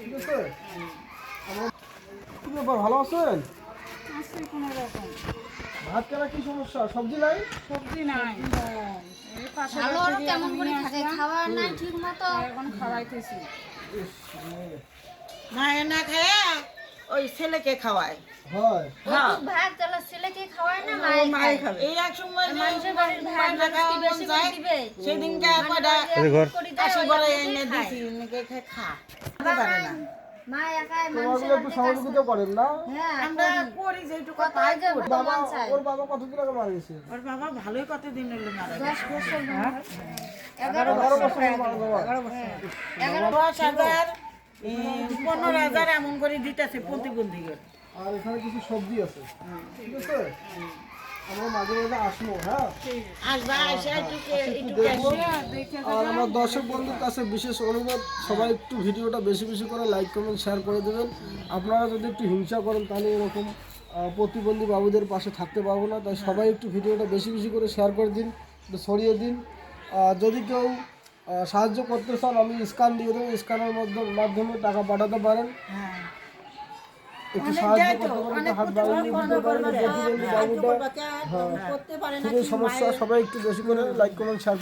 ঠিক আছে? কি ব্যাপার, ভালো আছেন? আছে কোনো রকম ভাত কেনা কি সমস্যা? সবজি নাই? সবজি নাই। এই পাশে ভালো বাড়ি আরো থেকে কেমন এখন করে নিয়ে থাকে, আসলাম, খাবার নাই ঠিক মতো। এখন খাওয়াইতেছি। ইস, মায়ের না খায় ওই ছেলেকে খাওয়ায়। হয়। ওইটুক ভাত তাহলে ছেলেকে খাওয়ায় না, মায়ের খাবে। এই এক সময় যে মানুষের বাড়ির ভাত মায়ের না মানুষ কি খাওয়া মন বেশি করে চায়, দিবে? সেদিনকে কয়টা কাশি বলে এনে দিছি, এনেকে খা খেতে পারে না। মা একাই তোমাগুলো মানুষের একটু বাড়িতে কাজ সহযোগিতা করেন না? হ্যাঁ, আমরা করি। করি যেটুকু কত পাই যে করি। বাবা, মন চায়। ওর বাবা কতদিন আগে মারা গেছে? ওর বাবা ভালোই কতদিন হলো মারা 10 গেছে। বছর ধরে। 11 11 বছর বছর মারা যাওয়া। 10,000 15,000 এমন করে দিতেছে প্রতিবন্ধীকে। আর এখানে কিছু সবজি আছে, ঠিক আছে? আমরা মাঝে মাঝে আসবো, হ্যাঁ? আসবা এসে একটু দেখবো। দেখে আর আমার দর্শক বন্ধুর কাছে বিশেষ অনুরোধ, সবাই একটু ভিডিওটা বেশি বেশি করে লাইক কমেন্ট শেয়ার করে দেবেন। আপনারা যদি একটু হিংসা করেন তাহলে এরকম প্রতিবন্ধী বাবুদের পাশে থাকতে পারবো না। তাই সবাই একটু ভিডিওটা বেশি বেশি করে শেয়ার করে দিন, একটু ছড়িয়ে দিন। যদি কেউ সাহায্য করতে চান, আমি স্ক্যান দিয়ে দেবো, স্ক্যানের মাধ্যমে টাকা পাঠাতে পারেন। হ্যাঁ একটু সাহায্য করতে পারেন, একটু হাত বাড়িয়ে দিতে পারেন প্রতিবন্ধী বাবুটা। হ্যাঁ, খুবই সমস্যা, সবাই একটু বেশি করে লাইক কমেন্ট শেয়ার করুন।